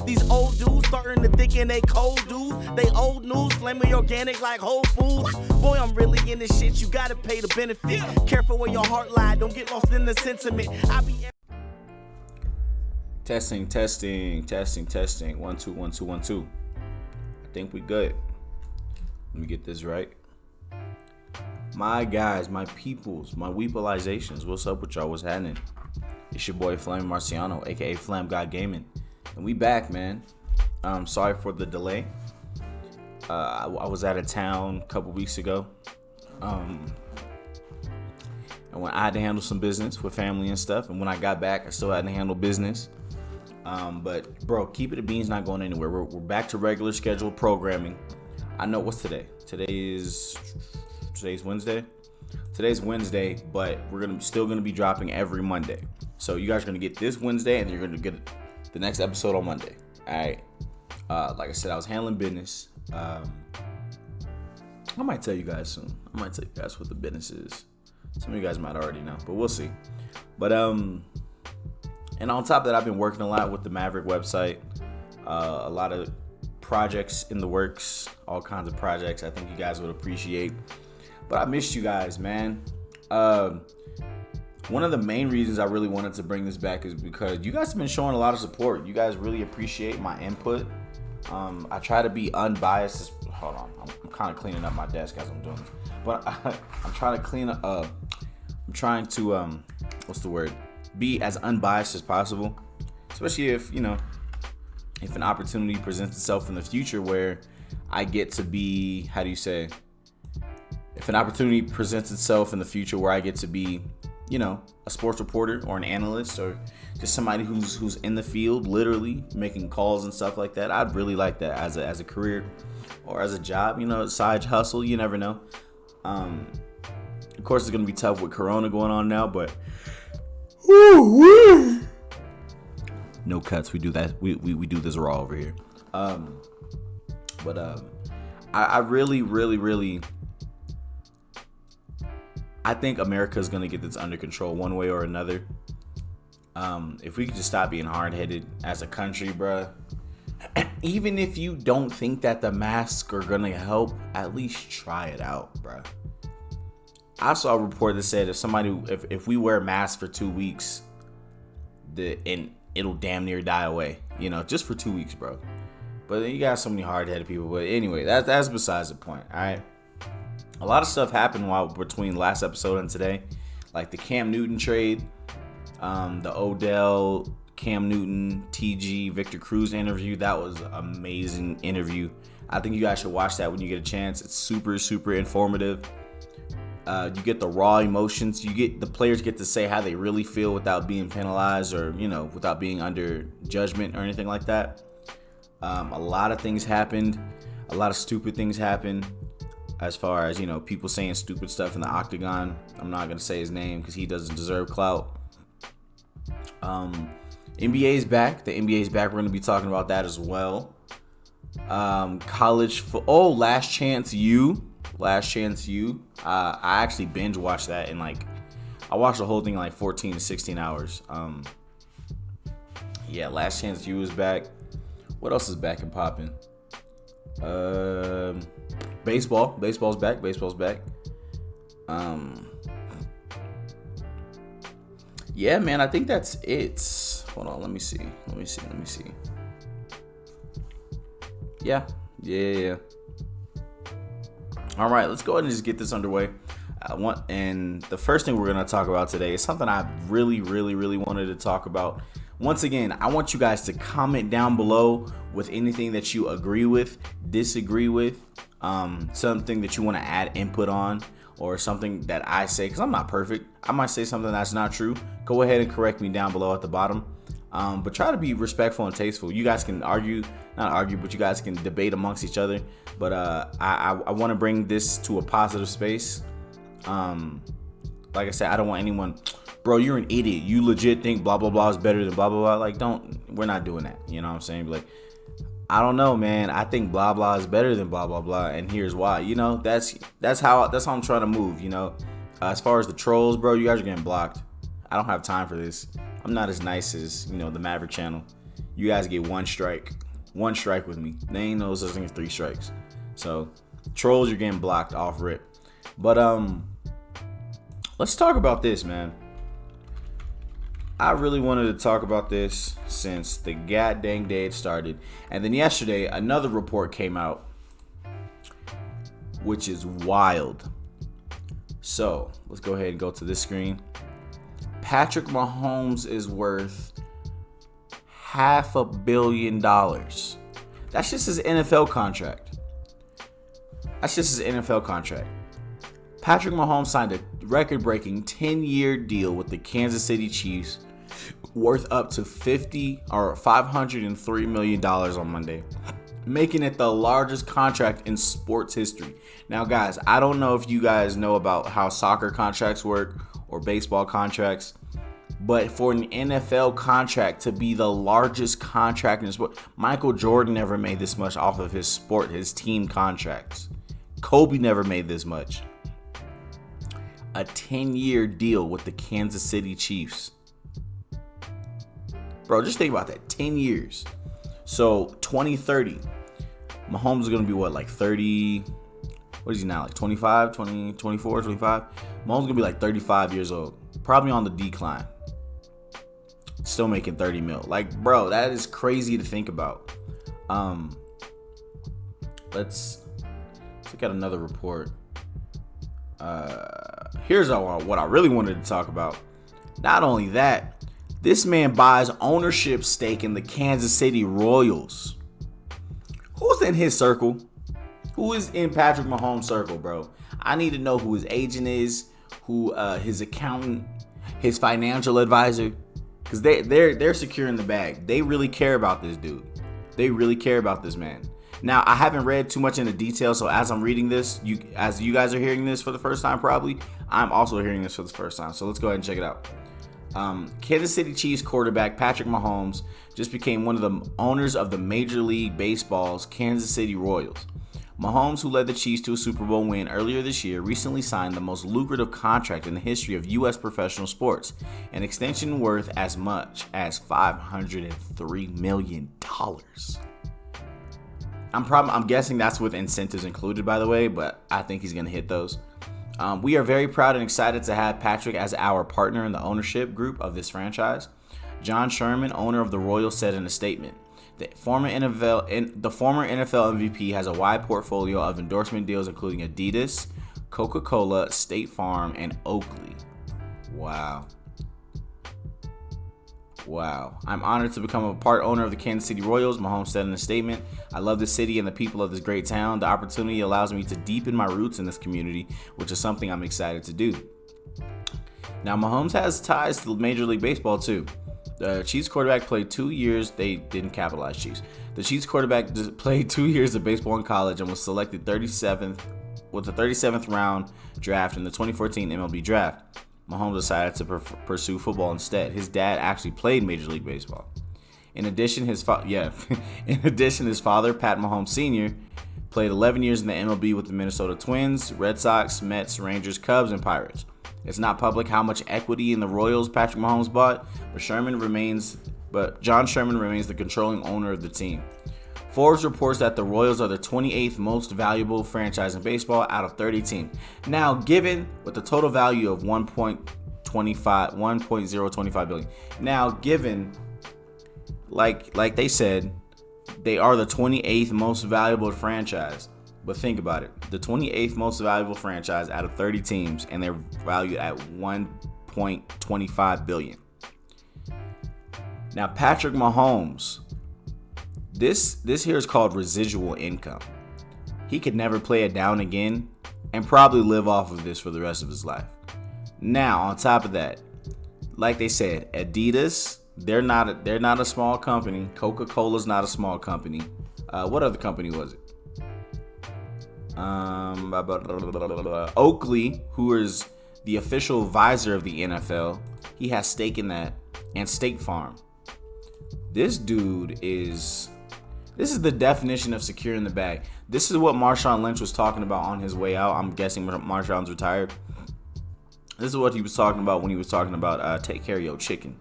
These old dudes starting to thinking they cold dudes. They old news, flaming organic like Whole Foods. Boy, I'm really in this shit. You gotta pay the benefit. Careful where your heart lie. Don't get lost in the sentiment. I be Testing. 1 2 1 2 1 2. I think we good. Let me get this right. My guys, my peoples, my weepalizations. What's up with y'all? What's happening? It's your boy FlammyMarciano, aka FlamGawdGaming, and we back, man. Sorry for the delay. I was out of town a couple weeks ago, and when I had to handle some business with family and stuff, and when I got back, I still had to handle business. But bro, keep it a beans, not going anywhere. We're back to regular scheduled programming. I know what's today. Today's Wednesday. Today's Wednesday, but we're still gonna be dropping every Monday. So you guys are gonna get this Wednesday, and you're gonna get the next episode on Monday. All right. Like I said, I was handling business. I might tell you guys soon. I might tell you guys what the business is. Some of you guys might already know, but we'll see. But and on top of that, I've been working a lot with the Maverick website. A lot of projects in the works, all kinds of projects I think you guys would appreciate. But I missed you guys, man. One of the main reasons I really wanted to bring this back is because you guys have been showing a lot of support. You guys really appreciate my input. I try to be unbiased. Hold on, I'm kind of cleaning up my desk as I'm doing this. But I'm trying to clean up. I'm trying to be as unbiased as possible. Especially if if an opportunity presents itself in the future where I get to be, if an opportunity presents itself in the future where I get to be, a sports reporter or an analyst or just somebody who's in the field, literally making calls and stuff like that, I'd really like that as a career or as a job, side hustle. You never know. Of course, it's gonna be tough with Corona going on now, but no cuts. We do that. We do this raw over here. I really I think America is gonna get this under control one way or another. If we could just stop being hard-headed as a country, bruh. Even if you don't think that the masks are gonna help, at least try it out, bruh. I saw a report that said if we wear masks for 2 weeks, and it'll damn near die away, just for 2 weeks, bro. But then you got so many hard-headed people. But anyway, that's besides the point. All right. A lot of stuff happened between last episode and today, like the Cam Newton trade, the Odell, Cam Newton, TG, Victor Cruz interview. That was an amazing interview. I think you guys should watch that when you get a chance. It's super, super informative. You get the raw emotions. The players get to say how they really feel without being penalized or, without being under judgment or anything like that. A lot of things happened. A lot of stupid things happened. As far as, people saying stupid stuff in the octagon. I'm not going to say his name because he doesn't deserve clout. NBA is back. The NBA is back. We're going to be talking about that as well. Last Chance U. I actually binge watched that in I watched the whole thing in 14 to 16 hours. Last Chance U is back. What else is back and popping? Baseball's back. Man, I think that's it. Hold on, let me see. Yeah. All right, let's go ahead and just get this underway. And the first thing we're going to talk about today is something I really wanted to talk about. Once again, I want you guys to comment down below with anything that you agree with, disagree with, something that you want to add input on, or something that I say, because I'm not perfect. I might say something that's not true. Go ahead and correct me down below at the bottom. But try to be respectful and tasteful. You guys can not argue, but you guys can debate amongst each other. But I want to bring this to a positive space. Like I said, I don't want anyone, bro, you're an idiot. You legit think blah, blah, blah is better than blah, blah, blah. We're not doing that. You know what I'm saying? I don't know, man. I think blah, blah is better than blah, blah, blah. And here's why. That's how I'm trying to move, As far as the trolls, bro, you guys are getting blocked. I don't have time for this. I'm not as nice as, the Maverick channel. you guys get one strike. One strike with me. They ain't no such thing as 3 strikes. So, trolls, you're getting blocked off rip. But, let's talk about this, man. I really wanted to talk about this since the goddamn day it started. And then yesterday, another report came out, which is wild. So, let's go ahead and go to this screen. Patrick Mahomes is worth $500 million. That's just his NFL contract. Patrick Mahomes signed a record-breaking 10-year deal with the Kansas City Chiefs, worth up to $503 million on Monday, making it the largest contract in sports history. Now, guys, I don't know if you guys know about how soccer contracts work or baseball contracts, but for an NFL contract to be the largest contract in sport, Michael Jordan never made this much off of his team contracts. Kobe never made this much. A 10-year deal with the Kansas City Chiefs. Bro, just think about that. 10 years. So, 2030. Mahomes is going to be what, like 30? What is he now? Like 25, 20, 24, 25? Mahomes is going to be like 35 years old. Probably on the decline. Still making 30 mil. Like, bro, that is crazy to think about. Let's look at another report. Here's what I really wanted to talk about. Not only that, this man buys ownership stake in the Kansas City Royals. Who's in his circle? Who is in Patrick Mahomes' circle, bro? I need to know who his agent is, who his accountant, his financial advisor, because they're securing the bag. They really care about this dude. They really care about this man. Now, I haven't read too much into detail, so as I'm reading this, as you guys are hearing this for the first time, probably, I'm also hearing this for the first time. So let's go ahead and check it out. Kansas City Chiefs quarterback Patrick Mahomes just became one of the owners of the Major League Baseball's Kansas City Royals. Mahomes, who led the Chiefs to a Super Bowl win earlier this year, recently signed the most lucrative contract in the history of U.S. professional sports, an extension worth as much as $503 million. I'm guessing that's with incentives included, by the way, but I think he's going to hit those. We are very proud and excited to have Patrick as our partner in the ownership group of this franchise. John Sherman, owner of the Royals, said in a statement, the former NFL MVP has a wide portfolio of endorsement deals including Adidas, Coca-Cola, State Farm, and Oakley. Wow. I'm honored to become a part owner of the Kansas City Royals, Mahomes said in a statement. I love the city and the people of this great town. The opportunity allows me to deepen my roots in this community, which is something I'm excited to do. Now, Mahomes has ties to Major League Baseball, too. The Chiefs quarterback played 2 years. They didn't capitalize Chiefs. The Chiefs quarterback played 2 years of baseball in college and was selected 37th with the 37th round draft in the 2014 MLB draft. Mahomes decided to pursue football instead. His dad actually played Major League Baseball. In addition, his father, Pat Mahomes Sr., played 11 years in the MLB with the Minnesota Twins, Red Sox, Mets, Rangers, Cubs, and Pirates. It's not public how much equity in the Royals Patrick Mahomes bought, but John Sherman remains the controlling owner of the team. Forbes reports that the Royals are the 28th most valuable franchise in baseball out of 30 teams. Now, given with the total value of $1.025 billion. Now, given, like they said, they are the 28th most valuable franchise. But think about it. The 28th most valuable franchise out of 30 teams, and they're valued at $1.25 billion. Now, Patrick Mahomes, this here is called residual income. He could never play it down again and probably live off of this for the rest of his life. Now, on top of that, like they said, Adidas, they're not a small company. Coca-Cola's not a small company. What other company was it? Oakley, who is the official advisor of the NFL, he has stake in that, and State Farm. This is the definition of securing the bag. This is what Marshawn Lynch was talking about on his way out. I'm guessing Marshawn's retired. This is what he was talking about when he was talking about take care of your chicken.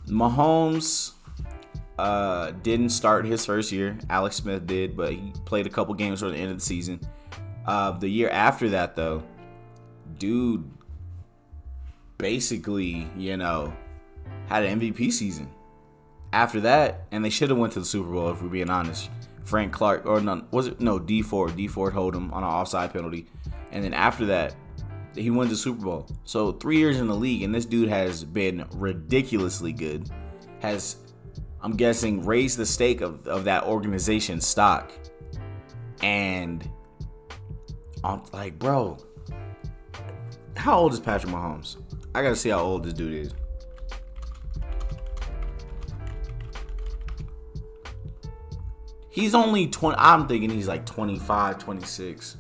Mahomes didn't start his first year. Alex Smith did, but he played a couple games toward the end of the season. The year after that, though, dude basically, had an MVP season. After that, and they should have went to the Super Bowl if we're being honest. Frank Clark, or no, was it? No, D Ford hold him on an offside penalty. And then after that, he wins the Super Bowl. So 3 years in the league, and this dude has been ridiculously good. Has, I'm guessing, raised the stake of that organization's stock. And I'm like, bro, how old is Patrick Mahomes? I gotta see how old this dude is. He's only 20. I'm thinking he's like 25, 26.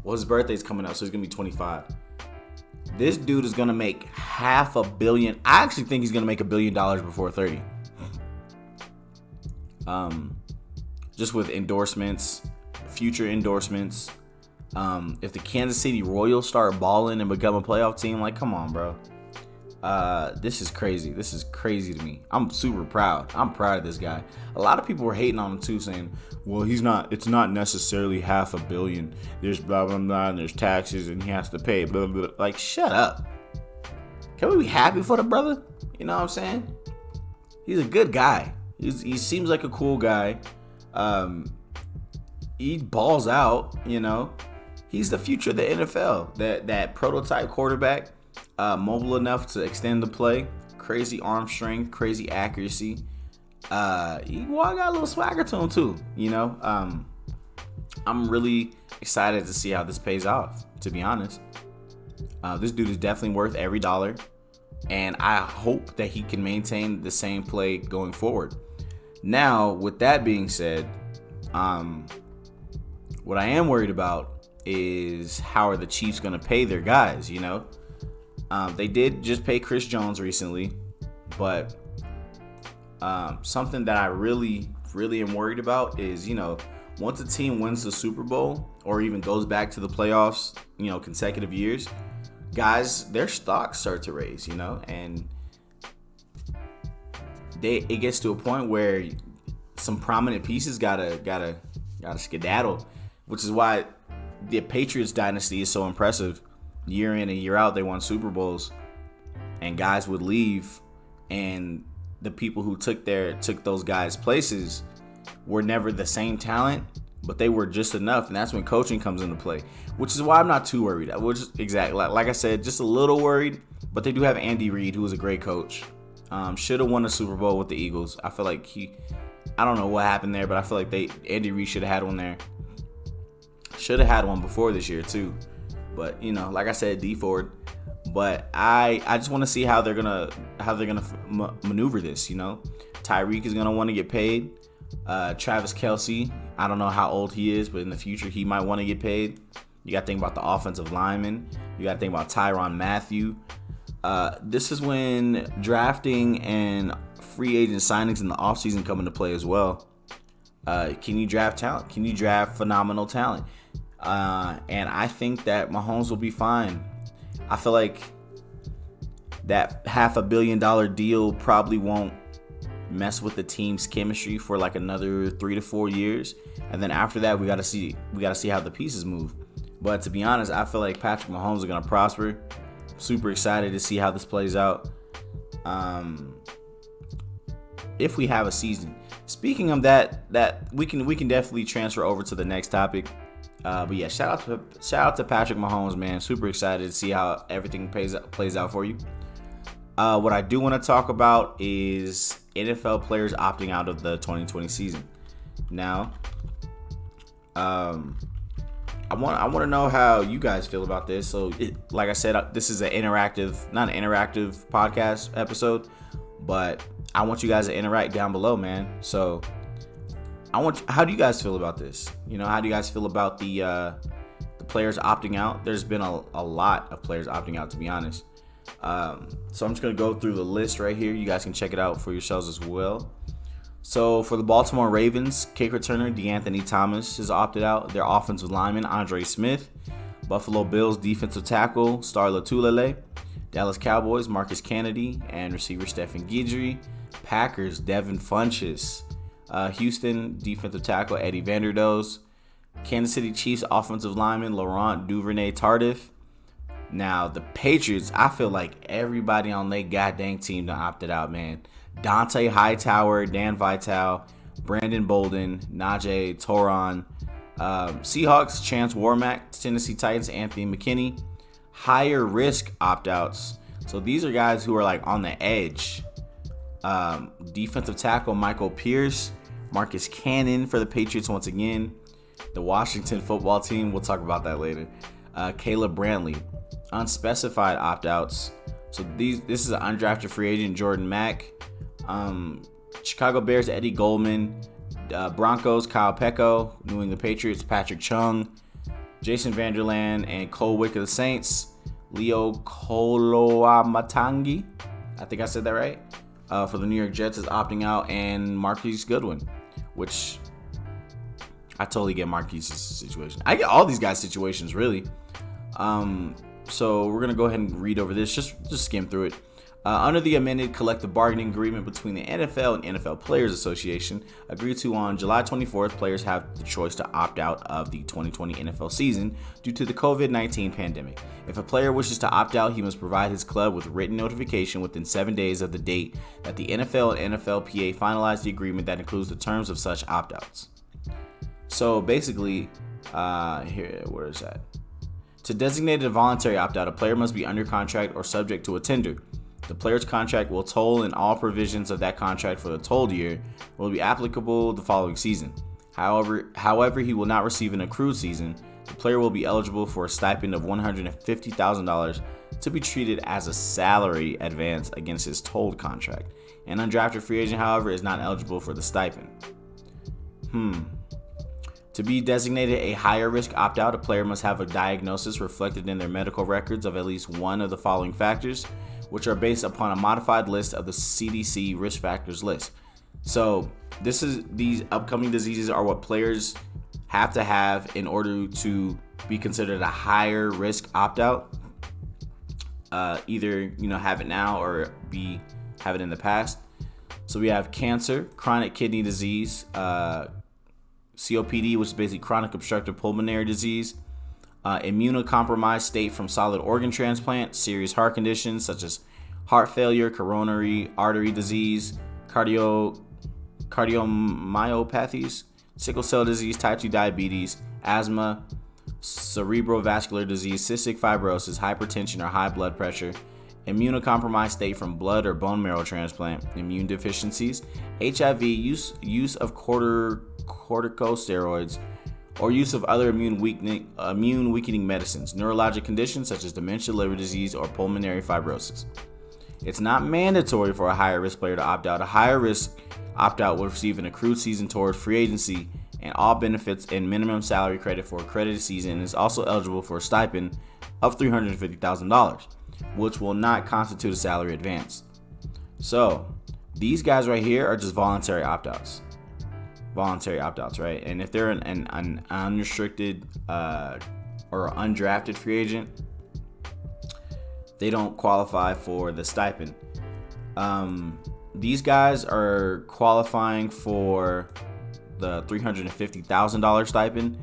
Well, his birthday's coming up, so he's going to be 25. This dude is going to make $500 million. I actually think he's going to make $1 billion before 30. Just with endorsements, future endorsements. If the Kansas City Royals start balling and become a playoff team, like, come on, bro. This is crazy. This is crazy to me. I'm super proud. I'm proud of this guy. A lot of people were hating on him too, saying, well, it's not necessarily $500 million. There's blah, blah, blah, and there's taxes, and he has to pay, blah, blah, blah. Like, shut up. Can we be happy for the brother? You know what I'm saying? He's a good guy. He seems like a cool guy. He balls out, He's the future of the NFL. That prototype quarterback. Mobile enough to extend the play, crazy arm strength, crazy accuracy. He got a little swagger to him too, I'm really excited to see how this pays off, to be honest. This dude is definitely worth every dollar, and I hope that he can maintain the same play going forward. Now, with that being said, what I am worried about is how are the Chiefs going to pay their guys, They did just pay Chris Jones recently, but something that I really, really am worried about is, once a team wins the Super Bowl or even goes back to the playoffs, consecutive years, guys, their stocks start to raise, and it gets to a point where some prominent pieces gotta skedaddle, which is why the Patriots dynasty is so impressive. Year in and year out, they won Super Bowls, and guys would leave, and the people who took those guys' places were never the same talent, but they were just enough, and that's when coaching comes into play, which is why I'm not too worried. Like I said, just a little worried, but they do have Andy Reid, who was a great coach. Should have won a Super Bowl with the Eagles. I feel like I don't know what happened there, but I feel like Andy Reid should have had one there. Should have had one before this year too. But like I said, D Ford. But I just want to see how they're gonna maneuver this. Tyreek is gonna want to get paid. Travis Kelce, I don't know how old he is, but in the future he might want to get paid. You got to think about the offensive linemen. You got to think about Tyrann Mathieu. This is when drafting and free agent signings in the offseason come into play as well. Can you draft talent? Can you draft phenomenal talent? And I think that Mahomes will be fine. I feel like that $500 million deal probably won't mess with the team's chemistry for like another 3 to 4 years, and then after that we gotta see how the pieces move. But to be honest, I feel like Patrick Mahomes is gonna prosper. Super excited to see how this plays out. If we have a season. Speaking of that we can definitely transfer over to the next topic. But yeah, shout out to Patrick Mahomes, man. Super excited to see how everything plays out for you. What I do want to talk about is NFL players opting out of the 2020 season. Now, I want to know how you guys feel about this. So, like I said, this is not an interactive podcast episode, but I want you guys to interact down below, man. So, how do you guys feel about this? How do you guys feel about the players opting out? There's been a lot of players opting out, to be honest. So I'm just going to go through the list right here. You guys can check it out for yourselves as well. So for the Baltimore Ravens, kick returner DeAnthony Thomas has opted out. Their offensive lineman, Andre Smith. Buffalo Bills defensive tackle, Star Lotulelei. Dallas Cowboys, Marcus Kennedy and receiver Stephen Guidry. Packers, Devin Funchess. Houston, defensive tackle Eddie Vanderdoes. Kansas City Chiefs, offensive lineman Laurent Duvernay-Tardif. Now, the Patriots, I feel like everybody on their goddamn team done opted out, man. Dante Hightower, Dan Vitale, Brandon Bolden, Najee Toron. Seahawks, Chance Warmack. Tennessee Titans, Anthony McKinney. Higher risk opt-outs. So these are guys who are like on the edge. Defensive tackle Michael Pierce. Marcus Cannon for the Patriots once again. The Washington football team, we'll talk about that later. Caleb Brantley. Unspecified opt-outs. So this is an undrafted free agent, Jordan Mack. Chicago Bears, Eddie Goldman. Broncos, Kyle Pecco. New England Patriots, Patrick Chung. Jason Vanderland and Cole Wick of the Saints. Leo Koloamatangi. I think I said that right. For the New York Jets is opting out. And Marquise Goodwin, which I totally get Marquise's situation. I get all these guys' situations, really. So we're going to go ahead and read over this. Just skim through it. Under the amended collective bargaining agreement between the NFL and NFL Players Association, agreed to on July 24th, players have the choice to opt out of the 2020 NFL season due to the COVID-19 pandemic. If a player wishes to opt out, he must provide his club with written notification within 7 days of the date that the NFL and NFLPA finalize the agreement that includes the terms of such opt-outs. So basically, where is that? To designate a voluntary opt-out, a player must be under contract or subject to a tender. The player's contract will toll, and all provisions of that contract for the tolled year will be applicable the following season. However, he will not receive an accrued season. The player will be eligible for a stipend of $150,000 to be treated as a salary advance against his tolled contract. An undrafted free agent, however, is not eligible for the stipend. To be designated a higher risk opt-out, a player must have a diagnosis reflected in their medical records of at least one of the following factors, which are based upon a modified list of the CDC risk factors list. So these upcoming diseases are what players have to have in order to be considered a higher risk opt-out. Either have it now or have it in the past. So we have cancer, chronic kidney disease, COPD, which is basically chronic obstructive pulmonary disease, immunocompromised state from solid organ transplant, serious heart conditions such as heart failure, coronary artery disease, cardiomyopathies, sickle cell disease, type 2 diabetes, asthma, cerebrovascular disease, cystic fibrosis, hypertension or high blood pressure, immunocompromised state from blood or bone marrow transplant, immune deficiencies, HIV, use of corticosteroids, or use of other immune weakening medicines, neurologic conditions such as dementia, liver disease, or pulmonary fibrosis. It's not mandatory for a higher risk player to opt out. A higher risk opt-out will receive an accrued season toward free agency and all benefits and minimum salary credit for a credited season, and is also eligible for a stipend of $350,000, which will not constitute a salary advance. So these guys right here are just voluntary opt-outs. Right? And if they're an unrestricted or undrafted free agent, they don't qualify for the stipend. These guys are qualifying for the $350,000 stipend,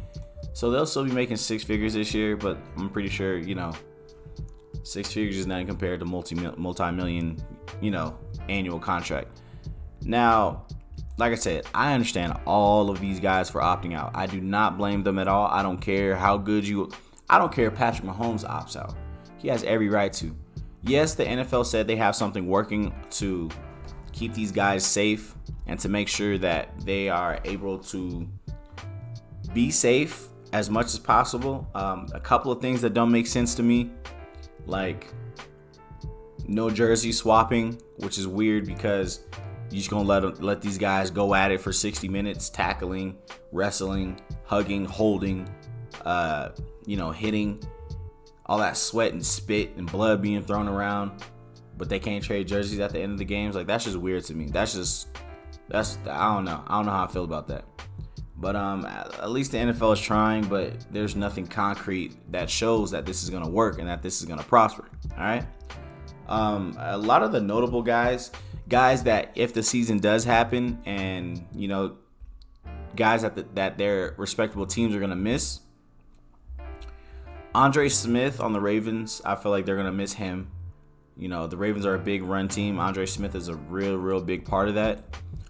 so they'll still be making six figures this year. But I'm pretty sure, six figures is nothing compared to multi-million, annual contract. Now, like I said, I understand all of these guys for opting out. I do not blame them at all. I don't care how good I don't care if Patrick Mahomes opts out. He has every right to. Yes, the NFL said they have something working to keep these guys safe and to make sure that they are able to be safe as much as possible. A couple of things that don't make sense to me, like no jersey swapping, which is weird because you're just gonna let these guys go at it for 60 minutes, tackling, wrestling, hugging, holding, hitting, all that sweat and spit and blood being thrown around, but they can't trade jerseys at the end of the games. Like, that's just weird to me. I don't know how I feel about that. But at least the NFL is trying, but there's nothing concrete that shows that this is gonna work and that this is gonna prosper. All right. A lot of the notable guys that if the season does happen and, guys that their respectable teams are going to miss. Andre Smith on the Ravens, I feel like they're going to miss him. The Ravens are a big run team. Andre Smith is a real big part of that.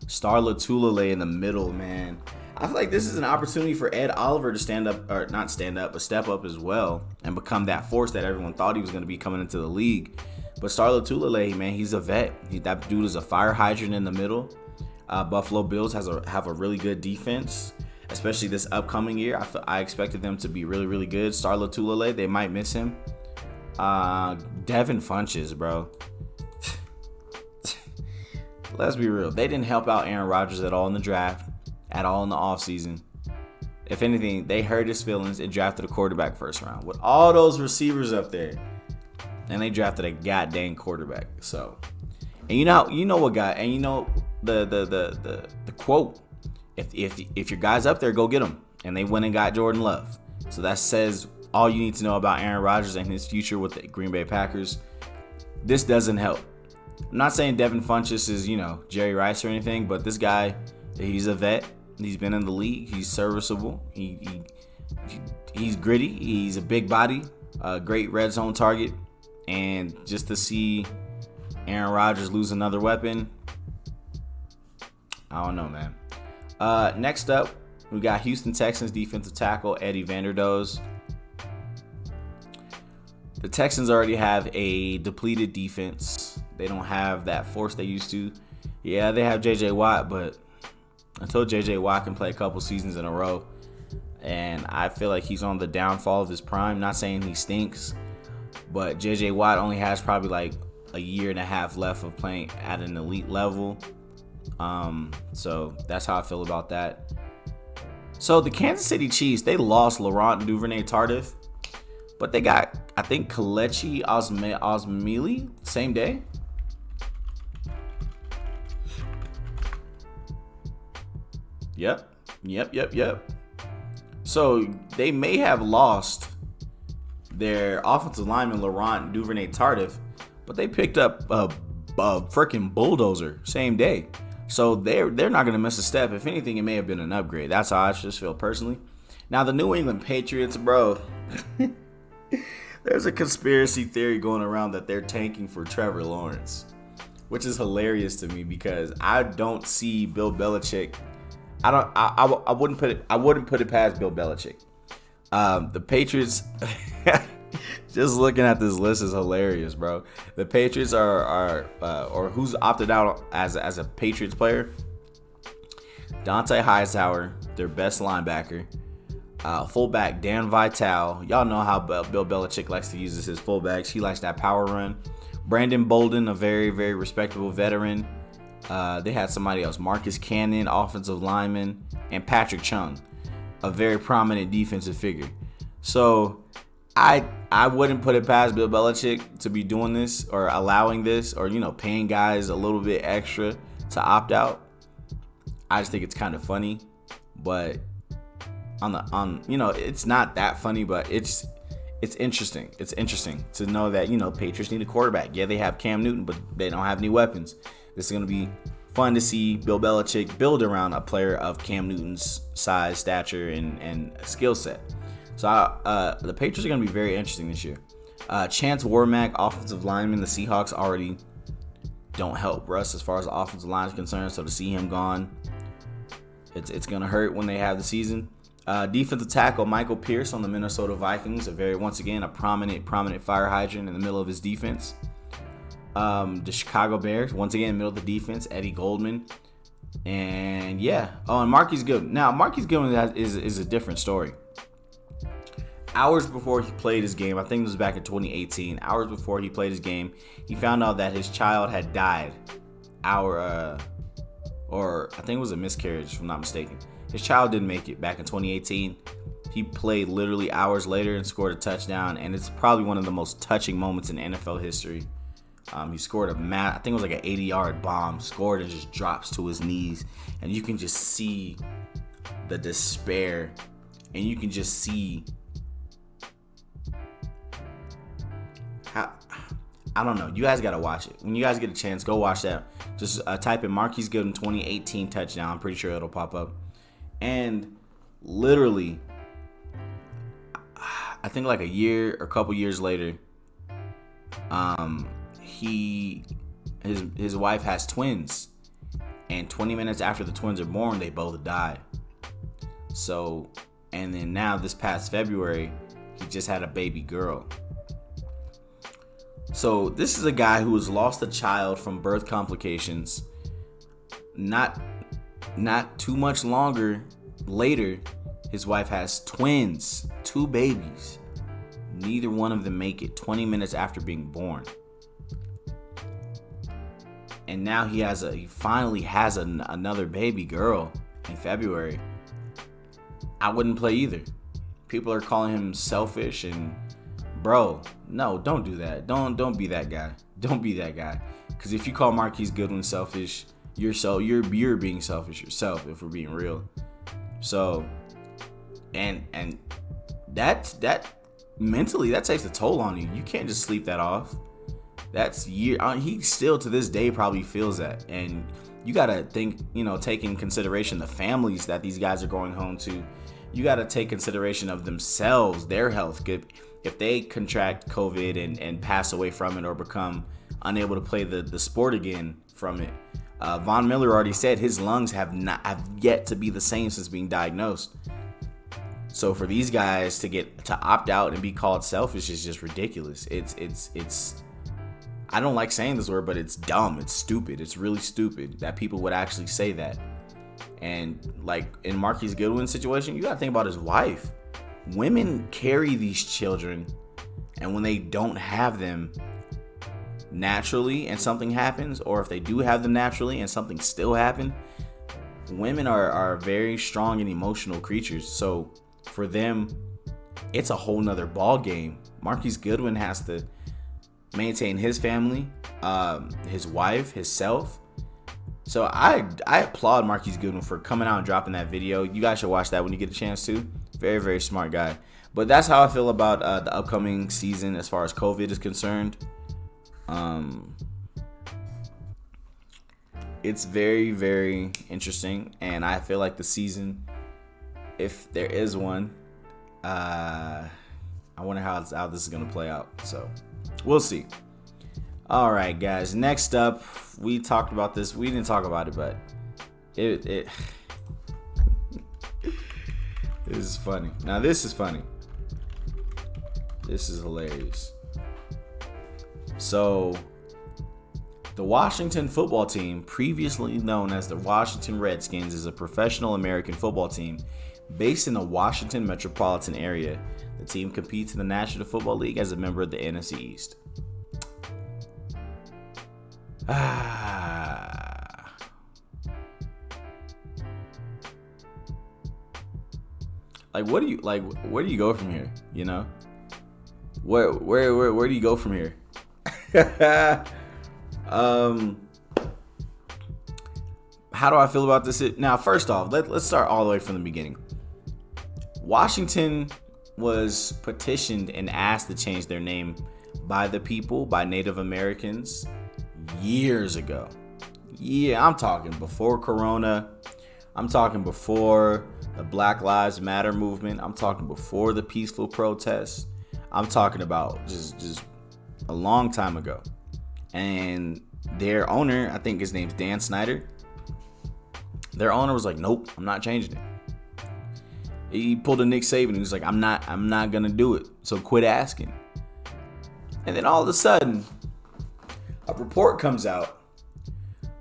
Star Lotulelei in the middle, man. I feel like this is an opportunity for Ed Oliver to step up as well and become that force that everyone thought he was going to be coming into the league. But Star Lotulelei, man, he's a vet. That dude is a fire hydrant in the middle. Buffalo Bills have a really good defense, especially this upcoming year. I expected them to be really good. Star Lotulelei, they might miss him. Devin Funchess, bro. Let's be real. They didn't help out Aaron Rodgers at all in the draft, at all in the offseason. If anything, they hurt his feelings and drafted a quarterback first round with all those receivers up there. And they drafted a goddamn quarterback. So, and you know what guy, and the quote, if your guy's up there, go get him. And they went and got Jordan Love. So that says all you need to know about Aaron Rodgers and his future with the Green Bay Packers. This doesn't help. I'm not saying Devin Funchess is, Jerry Rice or anything, but this guy, he's a vet. He's been in the league. He's serviceable. He's gritty. He's a big body, a great red zone target. And just to see Aaron Rodgers lose another weapon, I don't know, man. Next up, we got Houston Texans defensive tackle Eddie Vanderdoes. The Texans already have a depleted defense. They don't have that force they used to. Yeah, they have J.J. Watt, but until J.J. Watt can play a couple seasons in a row, and I feel like he's on the downfall of his prime. Not saying he stinks, but J.J. Watt only has probably like a year and a half left of playing at an elite level. So that's how I feel about that. So the Kansas City Chiefs, they lost Laurent Duvernay-Tardif, but they got, I think, Kelechi Osmele same day. Yep. So they may have lost their offensive lineman Laurent Duvernay-Tardif, but they picked up a freaking bulldozer same day. So they're not going to miss a step. If anything, it may have been an upgrade. That's how I just feel personally. Now, the New England Patriots, bro. There's a conspiracy theory going around that they're tanking for Trevor Lawrence, which is hilarious to me because I don't see Bill Belichick. I wouldn't put it past Bill Belichick. The Patriots, just looking at this list is hilarious, bro. The Patriots are who's opted out as a Patriots player? Dante Hightower, their best linebacker. Fullback Dan Vitale. Y'all know how Bill Belichick likes to use his fullbacks. He likes that power run. Brandon Bolden, a very respectable veteran. They had somebody else, Marcus Cannon, offensive lineman, and Patrick Chung, a very prominent defensive figure. So I wouldn't put it past Bill Belichick to be doing this or allowing this or, paying guys a little bit extra to opt out. I just think it's kind of funny, but it's not that funny, but it's interesting. It's interesting to know that, Patriots need a quarterback. Yeah, they have Cam Newton, but they don't have any weapons. This is going to be fun to see Bill Belichick build around a player of Cam Newton's size, stature, and skill set. So the Patriots are going to be very interesting this year. Chance Warmack, offensive lineman. The Seahawks already don't help Russ as far as the offensive line is concerned. So to see him gone, it's going to hurt when they have the season. Defensive tackle Michael Pierce on the Minnesota Vikings, once again a prominent fire hydrant in the middle of his defense. The Chicago Bears, once again middle of the defense, Eddie Goldman, and and Marquise Goodwin. Now Marquise Goodwin is a different story. Hours before he played his game, I think this was back in 2018. Hours before he played his game, he found out that his child had died. Or I think it was a miscarriage, if I'm not mistaken. His child didn't make it back in 2018. He played literally hours later and scored a touchdown, and it's probably one of the most touching moments in NFL history. He scored I think it was like an 80-yard bomb, scored and just drops to his knees, and you can just see the despair, and you can just see how I don't know. You guys got to watch it. When you guys get a chance, go watch that. Just type in Marquise Goodwin 2018 touchdown. I'm pretty sure it'll pop up. And literally, I think like a couple years later, his wife has twins. And 20 minutes after the twins are born, they both die. So, and then now this past February, he just had a baby girl. So this is a guy who has lost a child from birth complications. Not too much longer later, his wife has twins, 2 babies. Neither one of them make it 20 minutes after being born. And now he finally has another baby girl in February. I wouldn't play either. People are calling him selfish and bro, no, don't do that. Don't be that guy. Don't be that guy. Because if you call Marquise Goodwin selfish, you're being selfish yourself. If we're being real. So, and that mentally that takes a toll on you. You can't just sleep that off. He still to this day probably feels that, and you gotta think, take in consideration the families that these guys are going home to. You gotta take consideration of themselves, their health. If they contract COVID and pass away from it or become unable to play the sport again from it. Von Miller already said his lungs have yet to be the same since being diagnosed. So for these guys to opt out and be called selfish is just ridiculous. It's I don't like saying this word, but it's dumb. It's stupid. It's really stupid that people would actually say that. And like in Marquise Goodwin's situation, you gotta think about his wife. Women carry these children, and when they don't have them naturally and something happens, or if they do have them naturally and something still happens, women are very strong and emotional creatures. So for them, it's a whole nother ball game. Marquise Goodwin has to maintain his family, his wife, himself. So I applaud Marquise Goodwin for coming out and dropping that video. You guys should watch that when you get a chance to. Very, very smart guy. But that's how I feel about the upcoming season as far as COVID is concerned. It's very, very interesting, and I feel like the season, if there is one, I wonder how this is gonna play out. So we'll see. All right, guys. Next up, we talked about this. We didn't talk about it, but it this is funny. Now this is funny. This is hilarious. So, the Washington football team, previously known as the Washington Redskins, is a professional American football team based in the Washington metropolitan area. The team competes in the National Football League as a member of the NFC East. Like, where do you go from here? You know, where do you go from here? How do I feel about this? Now, first off, let's start all the way from the beginning. Washington was petitioned and asked to change their name by the people, by Native Americans, years ago. Yeah, I'm talking before Corona. I'm talking before the Black Lives Matter movement. I'm talking before the peaceful protests. I'm talking about just a long time ago. And their owner, I think his name's Dan Snyder, their owner was like, nope, I'm not changing it. He pulled a Nick Saban. He was like, I'm not gonna do it. So quit asking. And then all of a sudden, a report comes out.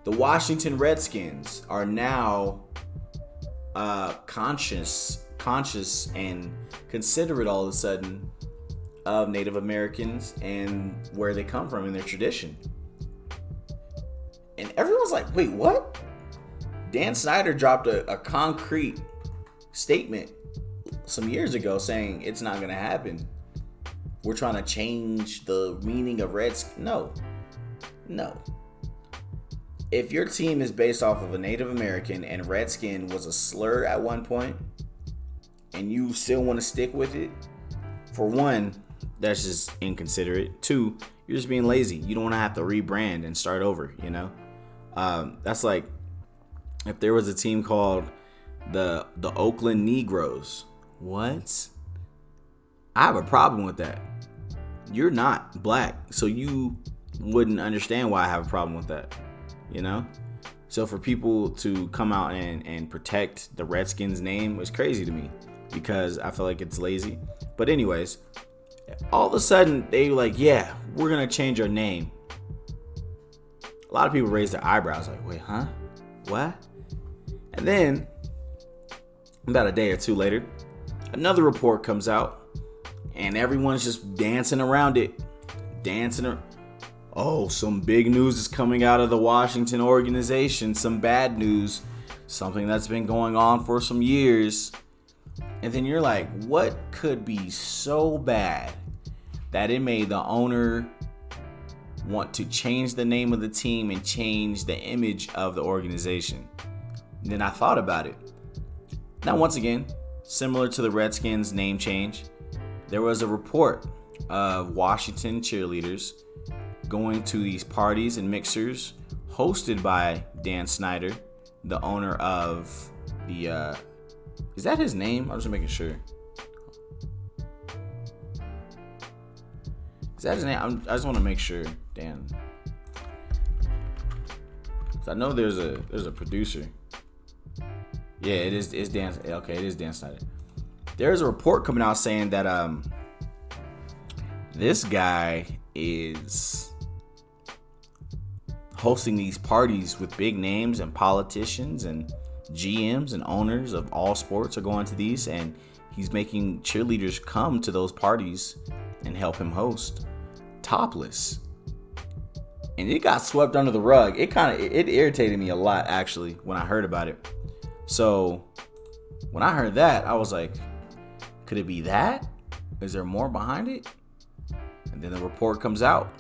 The Washington Redskins are now conscious and considerate all of a sudden of Native Americans and where they come from in their tradition. And everyone's like, wait, what? Dan Snyder dropped a concrete statement some years ago saying it's not going to happen. We're trying to change the meaning of Redskins. No. If your team is based off of a Native American and Redskin was a slur at one point, and you still want to stick with it, for one, that's just inconsiderate. Two, You're just being lazy. You don't want to have to rebrand and start over, you know? That's like if there was a team called the Oakland Negroes. What? I have a problem with that. You're not black, so you wouldn't understand why I have a problem with that, you know? So for people to come out and protect the Redskins name is crazy to me because I feel like it's lazy. But anyways, all of a sudden they were like, yeah, we're going to change our name. A lot of people raised their eyebrows like, wait, huh? What? And then about a day or two later, another report comes out and everyone's just dancing around it. Oh, some big news is coming out of the Washington organization. Some bad news. Something that's been going on for some years. And then you're like, what could be so bad that it made the owner want to change the name of the team and change the image of the organization? And then I thought about it. Now, once again, similar to the Redskins name change, there was a report of Washington cheerleaders going to these parties and mixers hosted by Dan Snyder, the owner of the, is that his name? I'm just making sure. Is that his name? I just want to make sure, Dan. I know there's a producer. Yeah, it's Dan. Okay, it is Dan Snyder. There's a report coming out saying that this guy is hosting these parties with big names and politicians and GMs and owners of all sports are going to these, and he's making cheerleaders come to those parties and help him host topless. And it got swept under the rug. It irritated me a lot actually when I heard about it. So when I heard that, I was like, could it be that? Is there more behind it? And then the report comes out.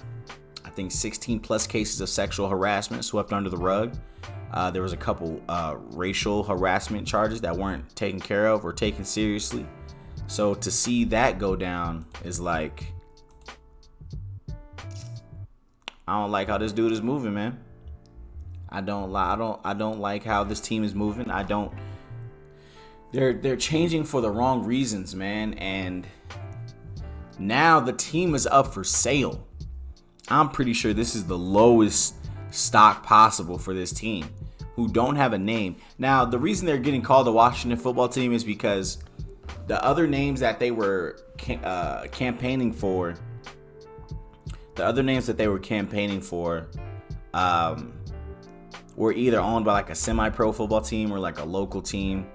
I think 16 plus cases of sexual harassment swept under the rug. There was a couple racial harassment charges that weren't taken care of or taken seriously. So to see that go down is like, I don't like how this dude is moving, man. I don't like how this team is moving. They're changing for the wrong reasons, man. And now the team is up for sale. I'm pretty sure this is the lowest stock possible for this team who don't have a name. Now, the reason they're getting called the Washington football team is because the other names that they were campaigning for, were either owned by like a semi-pro football team or like a local team,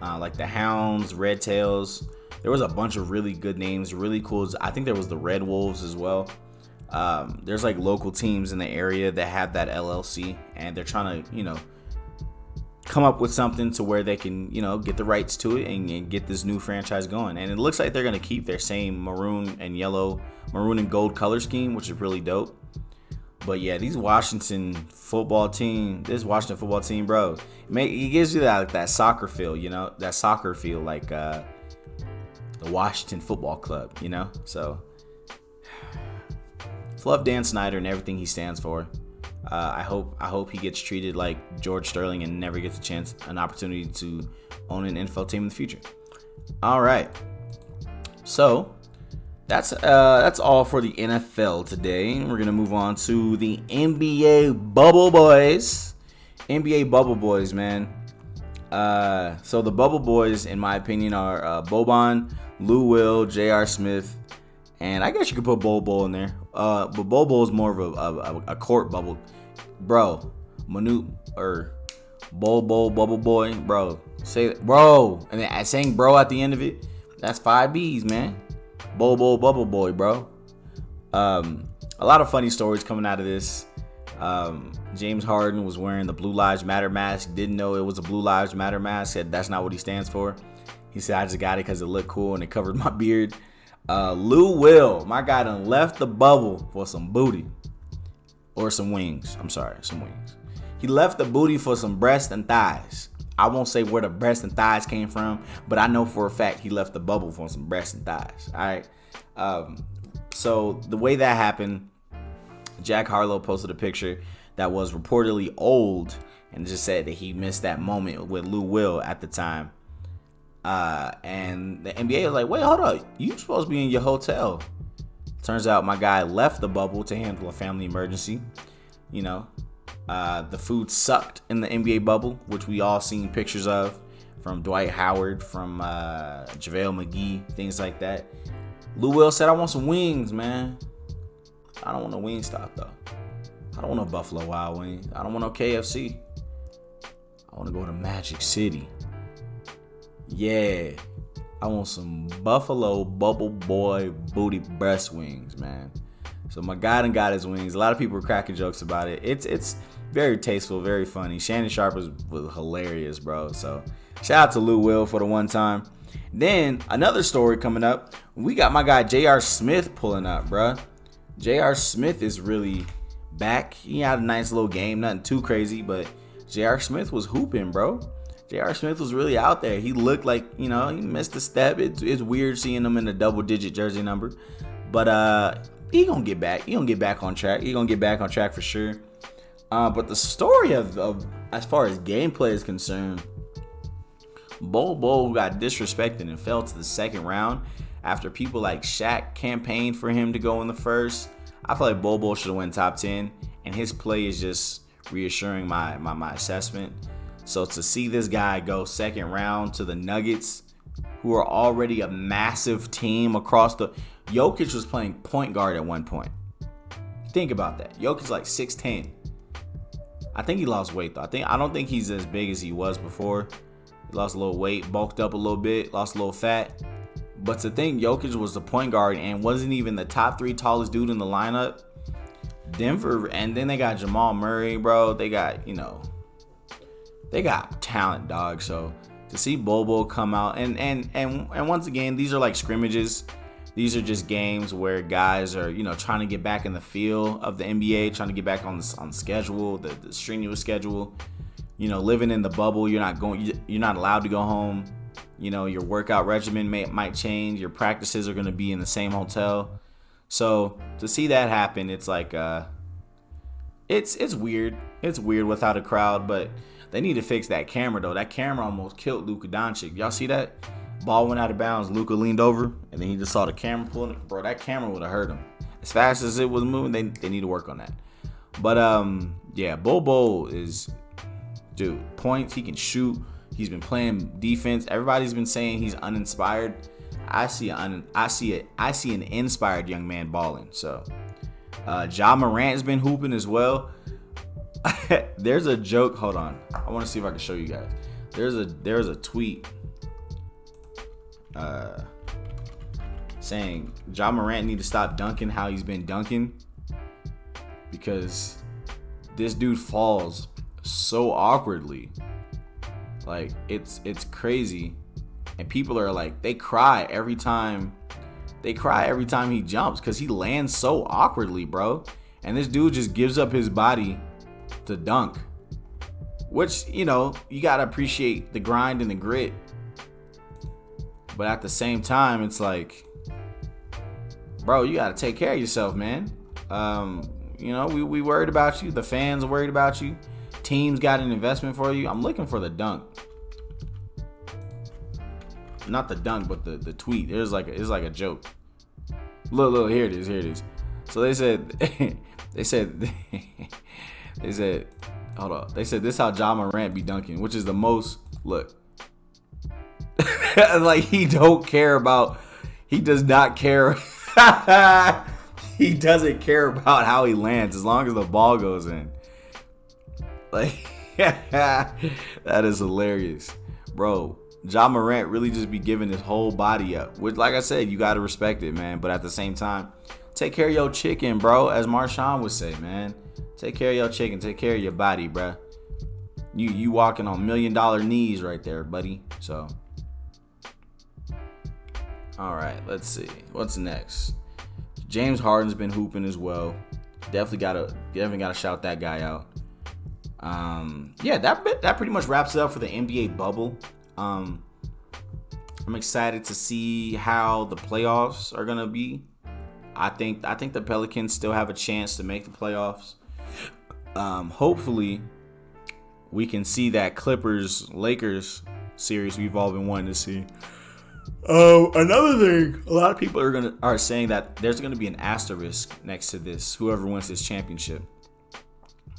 like the Hounds, Red Tails. There was a bunch of really good names, really cool. I think there was the Red Wolves as well. There's like local teams in the area that have that LLC, and they're trying to, come up with something to where they can, get the rights to it and get this new franchise going. And it looks like they're going to keep their same maroon and gold color scheme, which is really dope. But yeah, this Washington football team, bro, it gives you that soccer feel, that soccer feel like the Washington Football Club, So love Dan Snyder and everything he stands for. I hope he gets treated like George Sterling and never gets an opportunity to own an NFL team in the future. All right, so that's all for the NFL today. We're gonna move on to the NBA Bubble Boys. NBA Bubble Boys, man. So the Bubble Boys, in my opinion, are Boban, Lou Will, J.R. Smith, and I guess you could put Bol in there. But Bol is more of a court bubble, bro. Manute or Bol Bubble Boy, bro. Say bro, and then saying bro at the end of it. That's 5 B's, man. Bol Bubble Boy, bro. A lot of funny stories coming out of this. James Harden was wearing the Blue Lives Matter mask. Didn't know it was a Blue Lives Matter mask. Said that's not what he stands for. He said I just got it because it looked cool and it covered my beard. Lou Will, my guy, done left the bubble for some booty. Or some wings. I'm sorry, some wings. He left the booty for some breasts and thighs. I won't say where the breasts and thighs came from, but I know for a fact he left the bubble for some breasts and thighs. All right. So the way that happened, Jack Harlow posted a picture that was reportedly old and just said that he missed that moment with Lou Will at the time. And the NBA was like, wait, hold up. You supposed to be in your hotel. Turns out my guy left the bubble to handle a family emergency. You know, the food sucked in the NBA bubble, which we all seen pictures of from Dwight Howard, from JaVale McGee, things like that. Lou Will said, I want some wings, man. I don't want no Wingstop, though. I don't want no Buffalo Wild Wings. I don't want no KFC. I want to go to Magic City. Yeah. I want some Buffalo Bubble Boy Booty Breast Wings, man. So my guy done got his wings. A lot of people were cracking jokes about it. It's very tasteful, very funny. Shannon Sharp was hilarious, bro. So shout out to Lou Will for the one time. Then another story coming up. We got my guy J.R. Smith pulling up, bro. J.R. Smith is really back. He had a nice little game, nothing too crazy, but J.R. Smith was hooping, bro. J.R. Smith was really out there. He looked like, he missed a step. It's weird seeing him in a double-digit jersey number, but he gonna get back. He gonna get back on track. He gonna get back on track for sure. But the story of as far as gameplay is concerned, Bol got disrespected and fell to the second round after people like Shaq campaigned for him to go in the first. I feel like Bol should have went top 10, and his play is just reassuring my assessment. So to see this guy go second round to the Nuggets, who are already a massive team across the... Jokic was playing point guard at one point. Think about that. Jokic's like 6'10". I think he lost weight, though. I don't think he's as big as he was before. He lost a little weight, bulked up a little bit, lost a little fat. But to think Jokic was the point guard and wasn't even the top 3 tallest dude in the lineup. Denver, and then they got Jamal Murray, bro. They got, they got talent, dog. So to see Bol come out and once again, these are like scrimmages. These are just games where guys are, trying to get back in the feel of the NBA, trying to get back on schedule, the strenuous schedule. Living in the bubble, you're not allowed to go home. Your workout regimen might change. Your practices are going to be in the same hotel. So to see that happen, it's like it's weird. It's weird without a crowd, but they need to fix that camera though. That camera almost killed Luka Doncic. Y'all see that? Ball went out of bounds. Luka leaned over, and then he just saw the camera pulling it. Bro, that camera would have hurt him. As fast as it was moving, they need to work on that. But yeah, Bol is, dude, points. He can shoot. He's been playing defense. Everybody's been saying he's uninspired. I see an inspired young man balling. So, Ja Morant's been hooping as well. There's a joke. Hold on. I want to see if I can show you guys. There's a tweet saying Ja Morant need to stop dunking how he's been dunking, because this dude falls so awkwardly. Like it's crazy, and people are like, they cry every time he jumps because he lands so awkwardly, bro. And this dude just gives up his body to dunk, which you gotta appreciate the grind and the grit. But at the same time, it's like, bro, you gotta take care of yourself, man. We worried about you. The fans are worried about you. Teams got an investment for you. I'm looking for the dunk. Not the dunk, but the tweet. It's like a joke. Look, here it is. So they said, hold on. They said this how Ja Morant be dunking, which is the most, look. Like he does not care. He doesn't care about how he lands as long as the ball goes in. Like, that is hilarious, bro. Ja Morant really just be giving his whole body up, which, like I said, you gotta respect it, man. But at the same time, take care of your chicken, bro. As Marshawn would say, man, take care of your chicken, take care of your body, bro. You walking on $1 million knees right there, buddy. So, all right, let's see what's next. James Harden's been hooping as well. Definitely gotta shout that guy out. Yeah, that pretty much wraps it up for the NBA bubble. I'm excited to see how the playoffs are gonna be. I think the Pelicans still have a chance to make the playoffs. Hopefully, we can see that Clippers-Lakers series we've all been wanting to see. Another thing, a lot of people are saying that there's gonna be an asterisk next to this. Whoever wins this championship,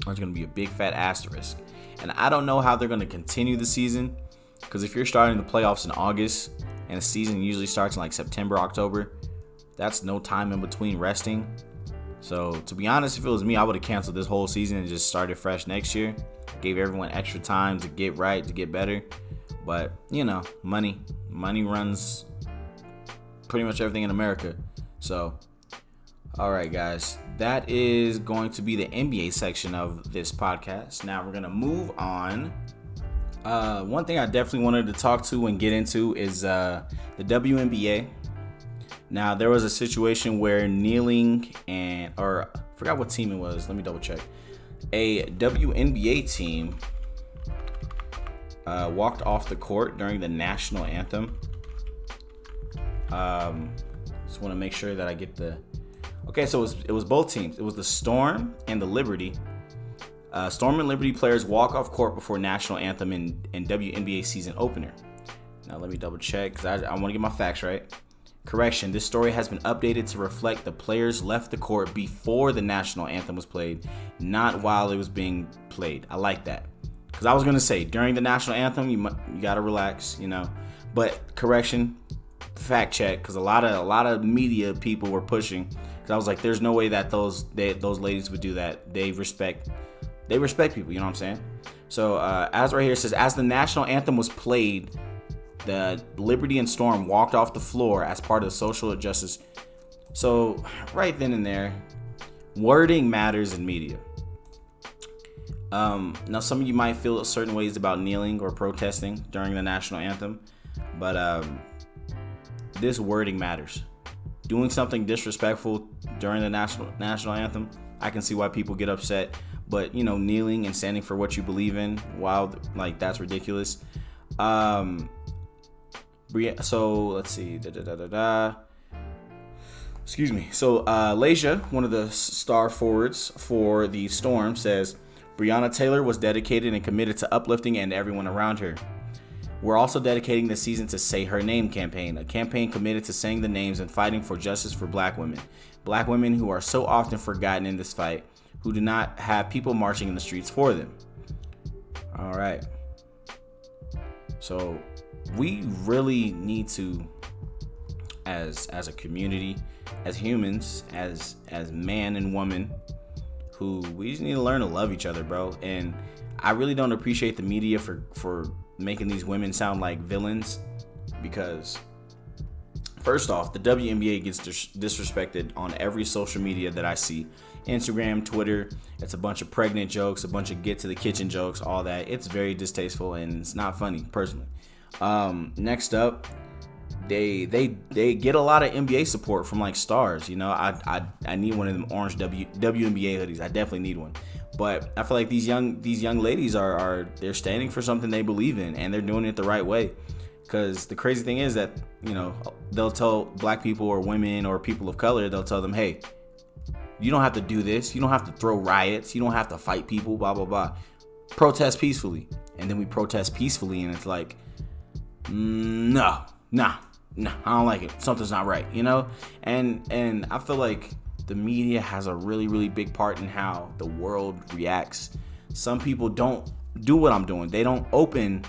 there's gonna be a big fat asterisk, and I don't know how they're gonna continue the season, because if you're starting the playoffs in August and the season usually starts in like September, October, that's no time in between resting. So to be honest, if it was me, I would have canceled this whole season and just started fresh next year. Gave everyone extra time to get right, to get better. But, you know, money runs pretty much everything in America. So, all right, guys, that is going to be the NBA section of this podcast. Now we're going to move on. One thing I definitely wanted to talk to and get into is the WNBA. Now, there was a situation where kneeling I forgot what team it was. Let me double check. A WNBA team walked off the court during the national anthem. Just want to make sure that I get the... Okay, so it was both teams. It was the Storm and the Liberty. Storm and Liberty players walk off court before national anthem in WNBA season opener. Now, let me double check because I want to get my facts right. Correction, this story has been updated to reflect the players left the court before the national anthem was played, not while it was being played. I like that. Because I was going to say, during the national anthem, you got to relax, you know. But correction, fact check, because a lot of media people were pushing. Because I was like, there's no way that those ladies would do that. They respect people, you know what I'm saying? So as right here, it says, as the national anthem was played, the Liberty and Storm walked off the floor as part of the social justice. So right then and there, wording matters in media. Now some of you might feel certain ways about kneeling or protesting during the national anthem, but this wording matters. Doing something disrespectful during the national anthem, I can see why people get upset. But you know, kneeling and standing for what you believe in, wow, like that's ridiculous. So let's see. Excuse me. So Lasia, one of the star forwards for the Storm, says Breonna Taylor was dedicated and committed to uplifting and everyone around her. We're also dedicating the season to Say Her Name campaign, a campaign committed to saying the names and fighting for justice for black women who are so often forgotten in this fight, who do not have people marching in the streets for them. All right. So we really need to, as a community, as humans, as man and woman, we just need to learn to love each other, bro. And I really don't appreciate the media for making these women sound like villains, because first off, the WNBA gets disrespected on every social media that I see. Instagram, Twitter, it's a bunch of pregnant jokes, a bunch of get to the kitchen jokes, all that. It's very distasteful and it's not funny, personally. Next up, they get a lot of NBA support from like stars. You know, I need one of them orange WNBA hoodies. I definitely need one. But I feel like these young ladies they're standing for something they believe in, and they're doing it the right way. Because the crazy thing is that, you know, they'll tell black people or women or people of color, they'll tell them, hey, you don't have to do this. You don't have to throw riots. You don't have to fight people, blah, blah, blah. Protest peacefully. And then we protest peacefully, and it's like, no, I don't like it. Something's not right, you know? And I feel like the media has a really, really big part in how the world reacts. Some people don't do what I'm doing. They don't open.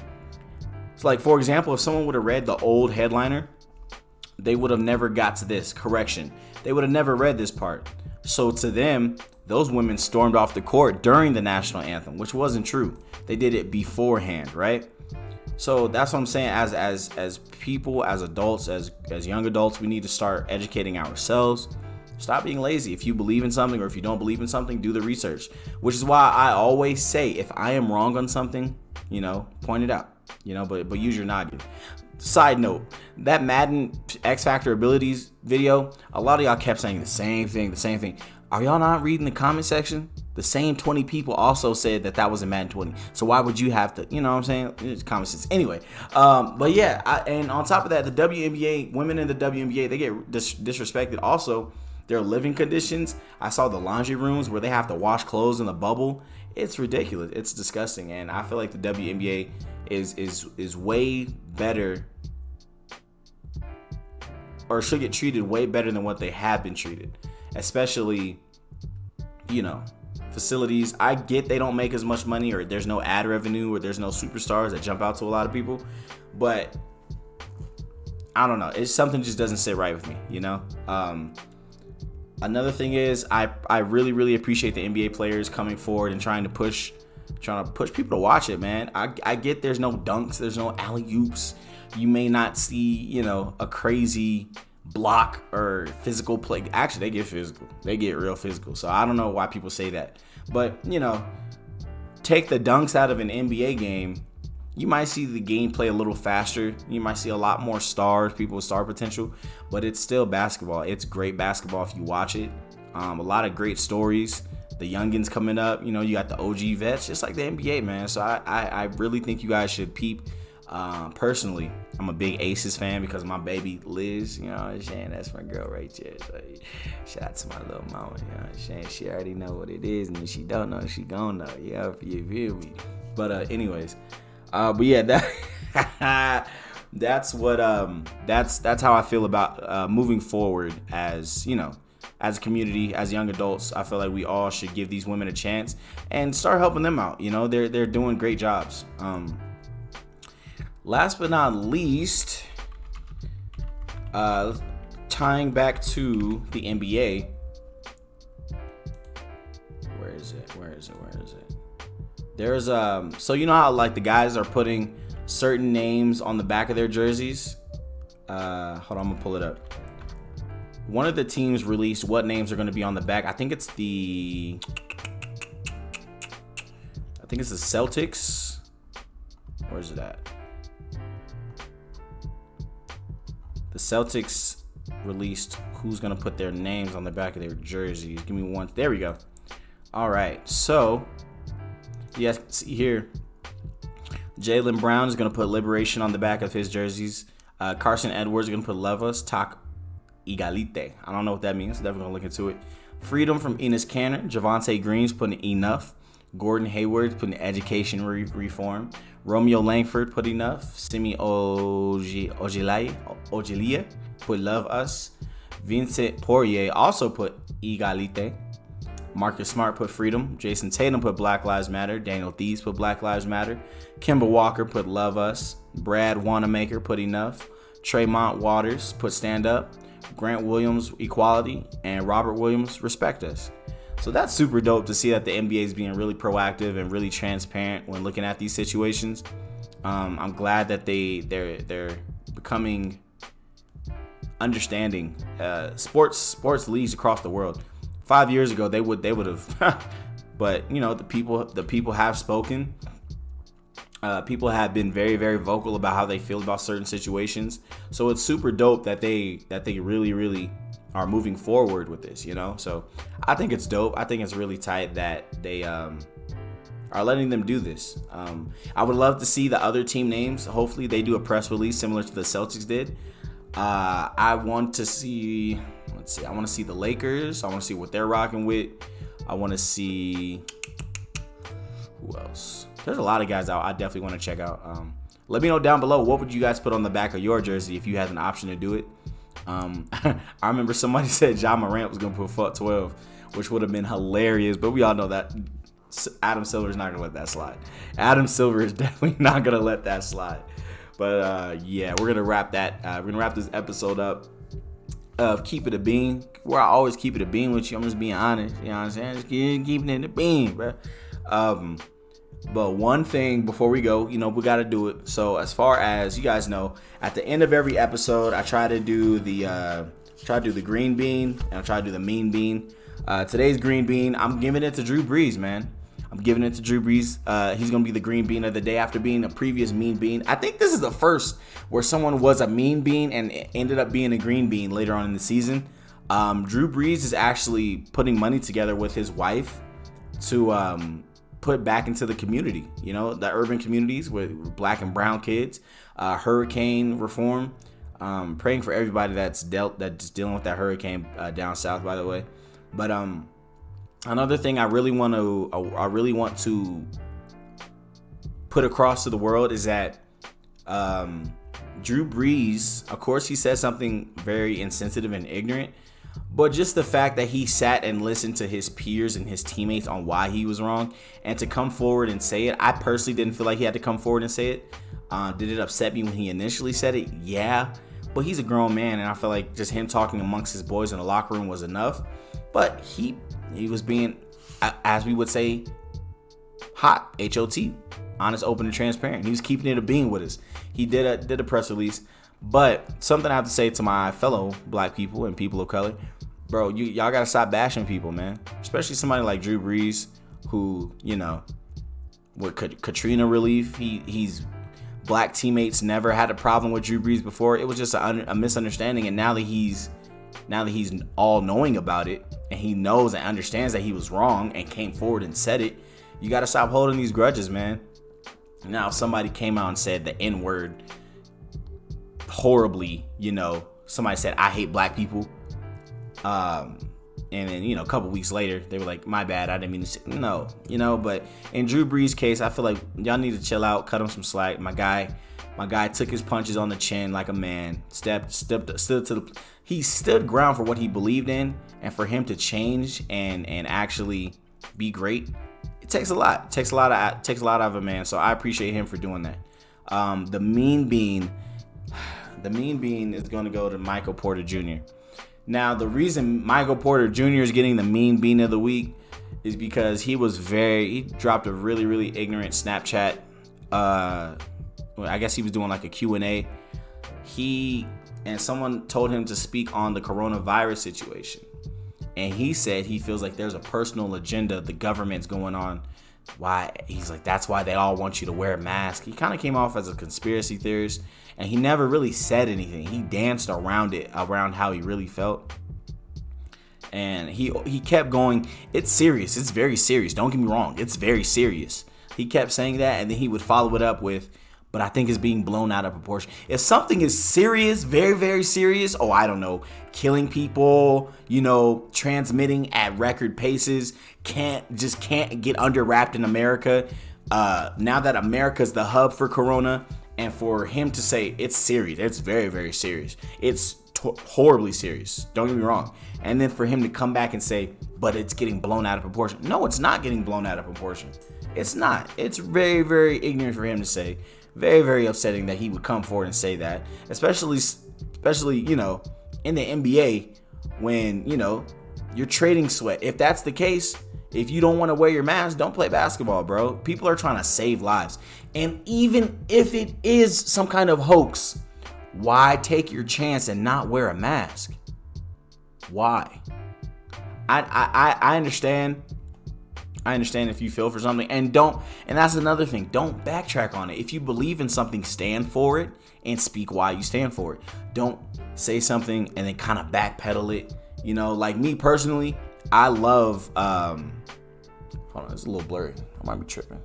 It's like, for example, if someone would have read the old headliner, they would have never got to this. Correction. They would have never read this part. So to them, those women stormed off the court during the national anthem, which wasn't true. They did it beforehand, right? So that's what I'm saying. As people, as adults, as young adults, we need to start educating ourselves. Stop being lazy. If you believe in something, or if you don't believe in something, do the research. Which is why I always say, if I am wrong on something, you know, point it out. You know, but use your noggin. Side note, that Madden X Factor abilities video, a lot of y'all kept saying the same thing. Are y'all not reading the comment section? The same 20 people also said that was in Madden 20. So why would you have to, you know what I'm saying? It's common sense. Anyway, but yeah, and on top of that, the WNBA, women in the WNBA, they get disrespected. Also, their living conditions. I saw the laundry rooms where they have to wash clothes in the bubble. It's ridiculous. It's disgusting. And I feel like the WNBA is way better, or should get treated way better than what they have been treated. Especially, facilities. I get they don't make as much money, or there's no ad revenue, or there's no superstars that jump out to a lot of people. But I don't know. It's something just doesn't sit right with me, Another thing is I really, really appreciate the NBA players coming forward and trying to push people to watch it, man. I get there's no dunks, there's no alley-oops. You may not see, a crazy block or physical play. Actually, they get physical. They get real physical. So I don't know why people say that. But, take the dunks out of an NBA game, you might see the gameplay a little faster. You might see a lot more stars, people with star potential, but it's still basketball. It's great basketball if you watch it. A lot of great stories. The youngins coming up, you got the OG vets, just like the NBA, man. So I really think you guys should peep. Personally, I'm a big Aces fan because of my baby Liz, you know what I'm saying? That's my girl right there. So shout out to my little mama, you know what I'm saying? She already know what it is, and if she don't know, she gon' know. Yeah, you feel me? But anyways, but yeah, that's what that's how I feel about moving forward as as a community, as young adults. I feel like we all should give these women a chance and start helping them out. They're doing great jobs. Last but not least, tying back to the NBA. Where is it? There's so how like the guys are putting certain names on the back of their jerseys. Hold on, I'm gonna pull it up. One of the teams released what names are gonna be on the back. I think it's the Celtics. Where is it at? The Celtics released who's gonna put their names on the back of their jerseys. Give me one. There we go. All right, so yes, see here, Jaylen Brown is going to put Liberation on the back of his jerseys. Carson Edwards is going to put Love Us, Tak Egalite. I don't know what that means. Definitely going to look into it. Freedom from Enes Kanter. Javonte Green's putting Enough. Gordon Hayward's putting Education Reform. Romeo Langford put Enough. Simi Ojelia put Love Us. Vincent Poirier also put Egalite. Marcus Smart put Freedom. Jason Tatum put Black Lives Matter. Daniel Thieves put Black Lives Matter. Kemba Walker put Love Us. Brad Wanamaker put Enough. Tremont Waters put Stand Up. Grant Williams Equality. And Robert Williams Respect Us. So that's super dope to see that the NBA is being really proactive and really transparent when looking at these situations. I'm glad that they're becoming understanding. Sports leagues across the world. 5 years ago, they would have, but the people have spoken. People have been very, very vocal about how they feel about certain situations. So it's super dope that they really, really are moving forward with this. So I think it's dope. I think it's really tight that they are letting them do this. I would love to see the other team names. Hopefully, they do a press release similar to the Celtics did. I want to see. I want to see the Lakers. I want to see what they're rocking with. I want to see who else. There's a lot of guys out I definitely want to check out. Let me know down below, what would you guys put on the back of your jersey if you had an option to do it. I remember somebody said Ja Morant was going to put Fuck 12, which would have been hilarious. But we all know that Adam Silver is not going to let that slide. Adam Silver is definitely not going to let that slide. But yeah, we're going to wrap that. We're going to wrap this episode up of Keep It a Bean, where I always keep it a bean with you. I'm just being honest. You know what I'm saying? Just keeping it a bean, bro. But one thing before we go, we got to do it. So as far as you guys know, at the end of every episode, I try to do the green bean and I try to do the mean bean. Today's green bean, I'm giving it to Drew Brees, man. I'm giving it to Drew Brees. He's going to be the green bean of the day after being a previous mean bean. I think this is the first where someone was a mean bean and ended up being a green bean later on in the season. Drew Brees is actually putting money together with his wife to put back into the community, the urban communities with black and brown kids, hurricane reform. Praying for everybody that's dealing with that hurricane down south, by the way. But another thing I really want to put across to the world is that Drew Brees, of course, he said something very insensitive and ignorant, but just the fact that he sat and listened to his peers and his teammates on why he was wrong, and to come forward and say it, I personally didn't feel like he had to come forward and say it. Did it upset me when he initially said it? Yeah, but he's a grown man, and I feel like just him talking amongst his boys in the locker room was enough. But he was being, as we would say, hot, H-O-T, honest, open, and transparent. He was keeping it a being with us. He did a press release. But something I have to say to my fellow black people and people of color, bro, y'all gotta stop bashing people, man. Especially somebody like Drew Brees, who, you know, with Katrina relief, he's black teammates never had a problem with Drew Brees before. It was just a misunderstanding, and now that he's all knowing about it, and he knows and understands that he was wrong and came forward and said it, you gotta stop holding these grudges, man. Now, if somebody came out and said the N-word horribly, you know, somebody said, I hate black people, and then, you know, a couple weeks later, they were like, my bad, I didn't mean to say, no, you know. But in Drew Brees' case, I feel like y'all need to chill out, cut him some slack. My guy took his punches on the chin like a man, he stood ground for what he believed in, and for him to change and actually be great, it takes a lot. It takes a lot out of a man. So I appreciate him for doing that. The mean bean is going to go to Michael Porter Jr. Now, the reason Michael Porter Jr. is getting the mean bean of the week is because he dropped a really, really ignorant Snapchat. I guess he was doing like a Q&A. And someone told him to speak on the coronavirus situation. And he said he feels like there's a personal agenda the government's going on. Why? He's like, that's why they all want you to wear a mask. He kind of came off as a conspiracy theorist, and he never really said anything. He danced around how he really felt. And he kept going, it's serious. It's very serious. Don't get me wrong. It's very serious. He kept saying that, and then he would follow it up with, but I think it's being blown out of proportion. If something is serious, very, very serious, I don't know, killing people, you know, transmitting at record paces, can't get under wrapped in America. Now that America's the hub for corona, and for him to say it's serious, it's very, very serious. It's horribly serious. Don't get me wrong. And then for him to come back and say, but it's getting blown out of proportion. No, it's not getting blown out of proportion. It's not. It's very, very ignorant for him to say. Very, very upsetting that he would come forward and say that, especially, you know, in the NBA when, you know, you're trading sweat. If that's the case, if you don't want to wear your mask, don't play basketball, bro. People are trying to save lives. And even if it is some kind of hoax, why take your chance and not wear a mask? Why? I understand. I understand if you feel for something, and that's another thing, don't backtrack on it. If you believe in something, stand for it and speak why you stand for it. Don't say something and then kind of backpedal it. You know, like me personally, I love, hold on, it's a little blurry. I might be tripping.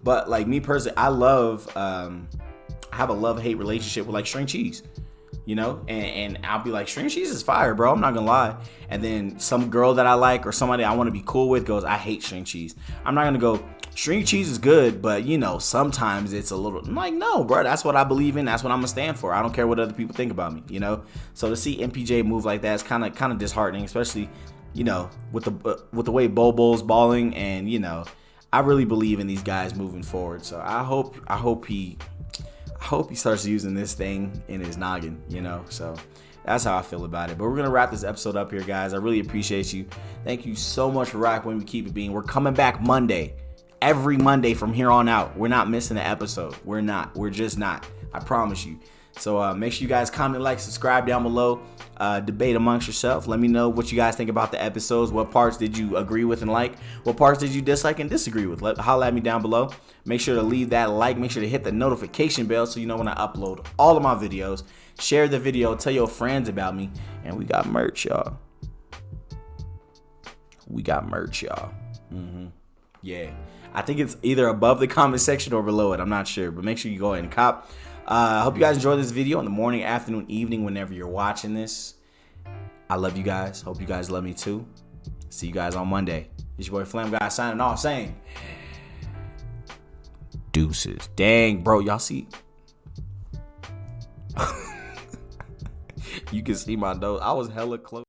But like me personally, I have a love-hate relationship with like string cheese. You know, and I'll be like, string cheese is fire, bro. I'm not gonna lie. And then some girl that I like or somebody I want to be cool with goes, I hate string cheese. I'm not gonna go, string cheese is good, but you know, sometimes it's a little. I'm like, no, bro. That's what I believe in. That's what I'm gonna stand for. I don't care what other people think about me. You know. So to see MPJ move like that is kind of disheartening, especially, you know, with the way Bobo's balling, and you know, I really believe in these guys moving forward. So I hope he starts using this thing in his noggin, you know. So that's how I feel about it. But we're going to wrap this episode up here, guys. I really appreciate you. Thank you so much for rocking with me. Keep it being. We're coming back Monday. Every Monday from here on out. We're not missing an episode. We're not. We're just not. I promise you. So make sure you guys comment, like, subscribe down below. Debate amongst yourself. Let me know what you guys think about the episodes. What parts did you agree with and like? What parts did you dislike and disagree with? Holla at me down below. Make sure to leave that like. Make sure to hit the notification bell so you know when I upload all of my videos. Share the video. Tell your friends about me. And we got merch, y'all. Yeah. I think it's either above the comment section or below it. I'm not sure, but make sure you go ahead and cop. I hope you guys enjoyed this video in the morning, afternoon, evening, whenever you're watching this. I love you guys. Hope you guys love me too. See you guys on Monday. It's your boy FlamGawd signing off saying deuces. Dang, bro. Y'all see? You can see my nose. I was hella close.